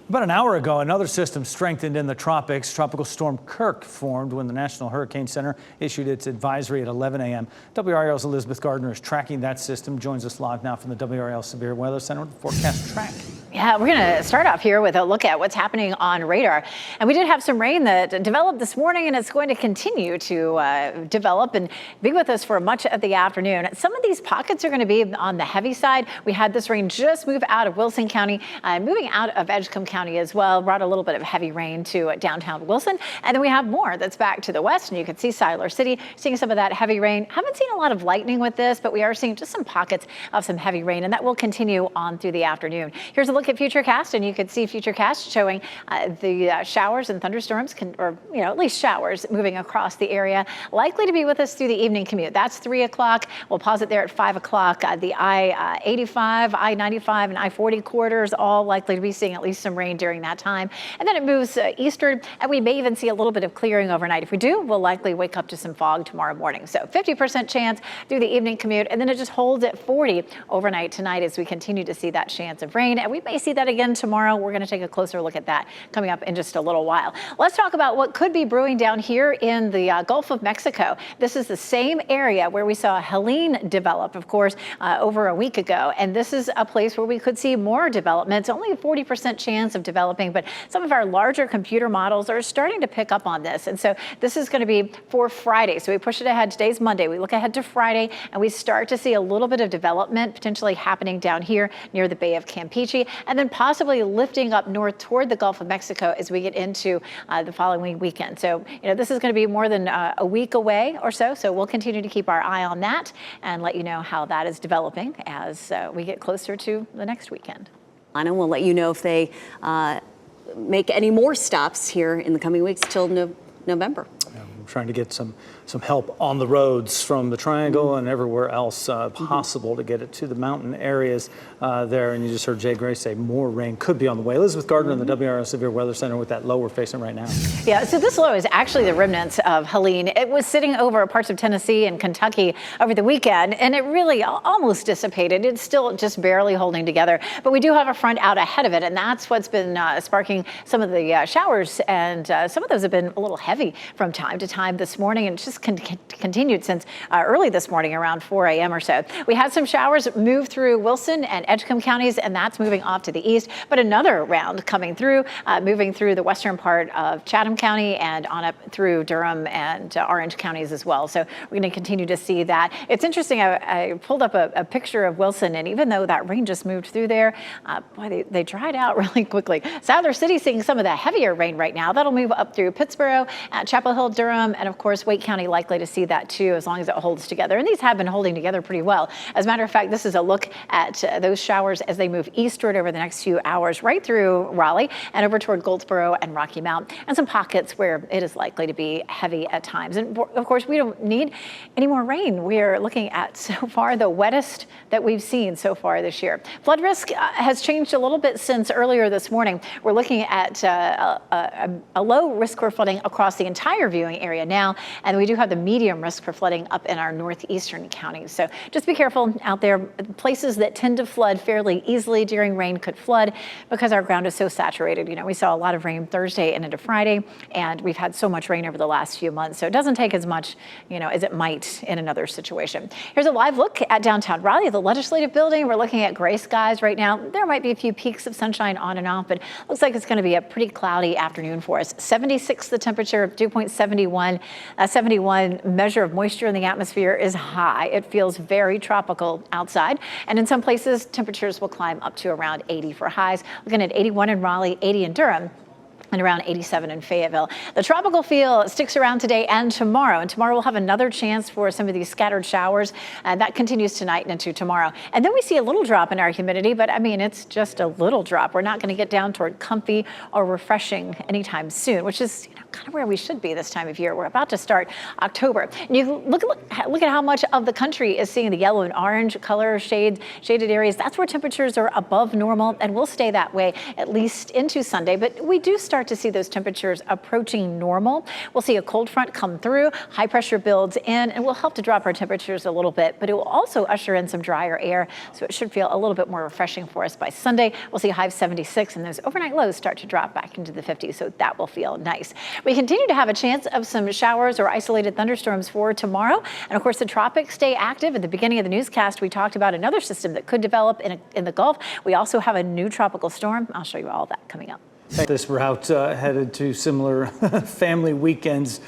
About an hour ago, another system strengthened in the tropics. Tropical storm Kirk formed when the National Hurricane Center issued its advisory at 11 a.m. WRAL's Elizabeth Gardner is tracking that system. Joins us live now from the WRAL Severe Weather Center with the forecast track. Yeah, we're going to start off here with a look at what's happening on radar. And we did have some rain that developed this morning, and it's going to continue to develop and be with us for much of the afternoon. Some of these pockets are going to be on the heavy side. We had this rain just move out of Wilson County, moving out of Edgecombe County as well, brought a little bit of heavy rain to downtown Wilson. And then we have more that's back to the west, and you can see Siler City seeing some of that heavy rain. Haven't seen a lot of lightning with this, but we are seeing just some pockets of some heavy rain, and that will continue on through the afternoon. Here's a look at Futurecast, and you can see Futurecast showing the showers and thunderstorms, at least showers moving across the area, likely to be with us through the evening commute. That's 3 o'clock. We'll pause it there at 5 o'clock. The I-85, I-95, and I-40 corridors all likely to be seeing at least some rain during that time. And then it moves eastward, and we may even see a little bit of clearing overnight. If we do, we'll likely wake up to some fog tomorrow morning. So 50% chance through the evening commute, and then it just holds at 40 overnight tonight as we continue to see that chance of rain. And we may see that again tomorrow. We're going to take a closer look at that coming up in just a little while. Let's talk about what could be brewing down here in the Gulf of Mexico. This is the same area where we saw Helene develop, of course, over a week ago. And this is a place where we could see more development. It's only a 40% chance of developing, but some of our larger computer models are starting to pick up on this. And so this is going to be for Friday. So we push it ahead. Today's Monday. We look ahead to Friday, and we start to see a little bit of development potentially happening down here near the Bay of Campeche, and then possibly lifting up north toward the Gulf of Mexico as we get into the following weekend. So, this is going to be more than a week away or so. So we'll continue to keep our eye on that and let you know how that is developing as we get closer to the next weekend. And we'll let you know if they make any more stops here in the coming weeks till November. I'm trying to get some help on the roads from the Triangle and everywhere else possible to get it to the mountain areas there. And you just heard Jay Gray say more rain could be on the way. Elizabeth Gardner in the WRAL Severe Weather Center with that low we're facing right now. Yeah, so this low is actually the remnants of Helene. It was sitting over parts of Tennessee and Kentucky over the weekend, and it really almost dissipated. It's still just barely holding together, but we do have a front out ahead of it, and that's what's been sparking some of the showers, and some of those have been a little heavy from time to time this morning, and just continued since early this morning around 4 a.m. or so. We had some showers move through Wilson and Edgecombe counties, and that's moving off to the east, but another round coming through, moving through the western part of Chatham County and on up through Durham and Orange counties as well. So we're going to continue to see that. It's interesting, I pulled up a picture of Wilson, and even though that rain just moved through there, boy, they dried out really quickly. Siler City seeing some of the heavier rain right now. That'll move up through Pittsboro, Chapel Hill, Durham, and of course Wake County likely to see that too, as long as it holds together. And these have been holding together pretty well. As a matter of fact, this is a look at those showers as they move eastward over the next few hours, right through Raleigh and over toward Goldsboro and Rocky Mount, and some pockets where it is likely to be heavy at times. And of course, we don't need any more rain. We're looking at so far the wettest that we've seen so far this year. Flood risk has changed a little bit since earlier this morning. We're looking at a low risk for flooding across the entire viewing area now, and we do have the medium risk for flooding up in our northeastern counties. So just be careful out there. Places that tend to flood fairly easily during rain could flood because our ground is so saturated. We saw a lot of rain Thursday and into Friday, and we've had so much rain over the last few months. So it doesn't take as much, as it might in another situation. Here's a live look at downtown Raleigh, the legislative building. We're looking at gray skies right now. There might be a few peaks of sunshine on and off, but looks like it's going to be a pretty cloudy afternoon for us. 76 the temperature, dew point 71. 71 measure of moisture in the atmosphere is high. It feels very tropical outside, and in some places temperatures will climb up to around 80 for highs. Looking at 81 in Raleigh, 80 in Durham, and around 87 in Fayetteville. The tropical feel sticks around today and tomorrow. And tomorrow we'll have another chance for some of these scattered showers. And that continues tonight and into tomorrow. And then we see a little drop in our humidity, but it's just a little drop. We're not going to get down toward comfy or refreshing anytime soon, which is kind of where we should be this time of year. We're about to start October. And you look at how much of the country is seeing the yellow and orange color shaded areas. That's where temperatures are above normal, and will stay that way at least into Sunday. But we do start start to see those temperatures approaching normal. We'll see a cold front come through, high pressure builds in, and will help to drop our temperatures a little bit, but it will also usher in some drier air, so it should feel a little bit more refreshing for us by Sunday. We'll see a high of 76, and those overnight lows start to drop back into the 50s, so that will feel nice. We continue to have a chance of some showers or isolated thunderstorms for tomorrow, and of course the tropics stay active. At the beginning of the newscast, we talked about another system that could develop in the Gulf. We also have a new tropical storm. I'll show you all that coming up. This route headed to similar family weekends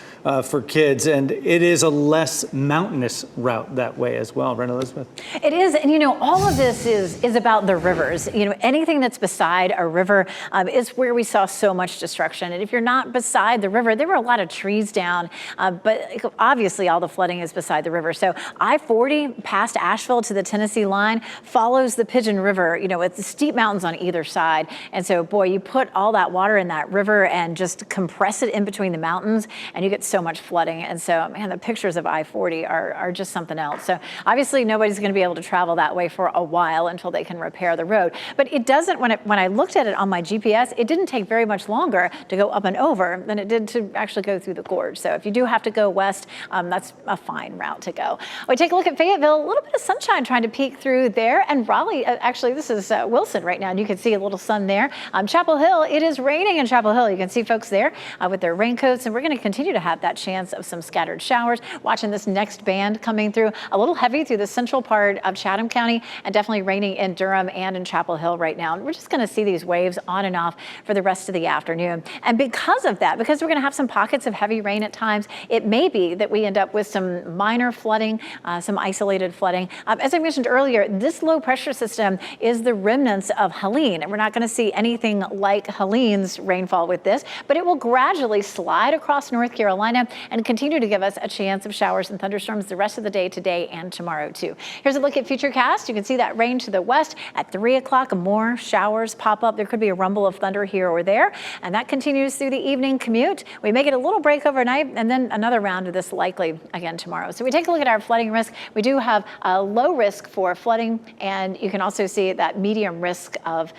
for kids, and it is a less mountainous route that way as well, right, Elizabeth? It is, and you know, all of this is about the rivers. You know, anything that's beside a river is where we saw so much destruction. And if you're not beside the river, there were a lot of trees down, but obviously all the flooding is beside the river. So I-40 past Asheville to the Tennessee line follows the Pigeon River, you know, with the steep mountains on either side. And so, boy, you put all that water in that river and just compress it in between the mountains, and you get so much flooding. And so, man, the pictures of I-40 are just something else. So obviously nobody's going to be able to travel that way for a while until they can repair the road. But it doesn't, when I looked at it on my GPS, it didn't take very much longer to go up and over than it did to actually go through the gorge. So if you do have to go west, that's a fine route to go. We take a look at Fayetteville, a little bit of sunshine trying to peek through there, and Raleigh, actually this is Wilson right now, and you can see a little sun there. Chapel Hill, it is raining in Chapel Hill. You can see folks there with their raincoats, and we're going to continue to have that chance of some scattered showers. Watching this next band coming through, a little heavy through the central part of Chatham County, and definitely raining in Durham and in Chapel Hill right now. And we're just going to see these waves on and off for the rest of the afternoon. And because of that, because we're going to have some pockets of heavy rain at times, it may be that we end up with some minor flooding, some isolated flooding. As I mentioned earlier, this low pressure system is the remnants of Helene, and we're not going to see anything like Helene's rainfall with this, but it will gradually slide across North Carolina and continue to give us a chance of showers and thunderstorms the rest of the day today and tomorrow too. Here's a look at Futurecast. You can see that rain to the west at 3 o'clock. More showers pop up. There could be a rumble of thunder here or there, and that continues through the evening commute. We may get a little break overnight, and then another round of this likely again tomorrow. So we take a look at our flooding risk. We do have a low risk for flooding, and you can also see that medium risk of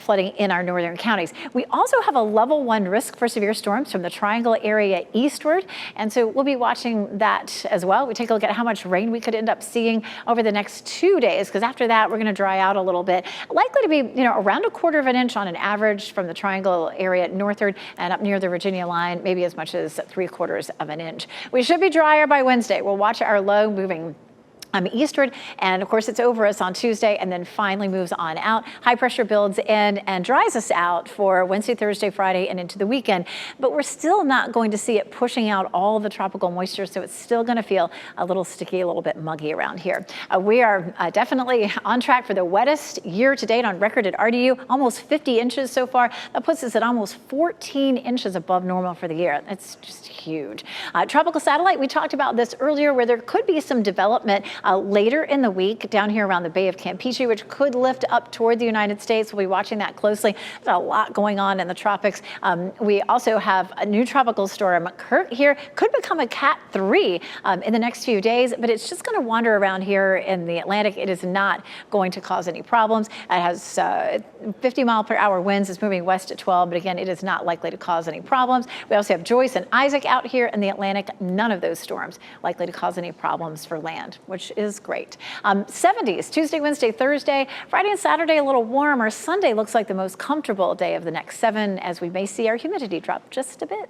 flooding in our northern counties. We also have a level 1 risk for severe storms from the Triangle area eastward, and so we'll be watching that as well. We take a look at how much rain we could end up seeing over the next 2 days, because after that we're going to dry out a little bit. Likely to be, you know, around 1/4 of an inch on an average from the Triangle area northward and up near the Virginia line, maybe as much as 3/4 of an inch. We should be drier by Wednesday. We'll watch our low moving eastward, and of course it's over us on Tuesday and then finally moves on out. High pressure builds in and dries us out for Wednesday, Thursday, Friday, and into the weekend, but we're still not going to see it pushing out all the tropical moisture, so it's still going to feel a little sticky, a little bit muggy around here. We are definitely on track for the wettest year to date on record at RDU, almost 50 inches so far. That puts us at almost 14 inches above normal for the year. It's just huge. Tropical satellite, we talked about this earlier, where there could be some development later in the week down here around the Bay of Campeche, which could lift up toward the United States. We'll be watching that closely. There's a lot going on in the tropics. We also have a new tropical storm, Kurt, here. Could become a Cat 3 in the next few days, but it's just going to wander around here in the Atlantic. It is not going to cause any problems. It has 50-mile-per-hour winds. It's moving west at 12, but again, it is not likely to cause any problems. We also have Joyce and Isaac out here in the Atlantic. None of those storms likely to cause any problems for land, which is great. 70s Tuesday, Wednesday, Thursday, Friday and Saturday a little warmer. Sunday looks like the most comfortable day of the next 7, as we may see our humidity drop just a bit.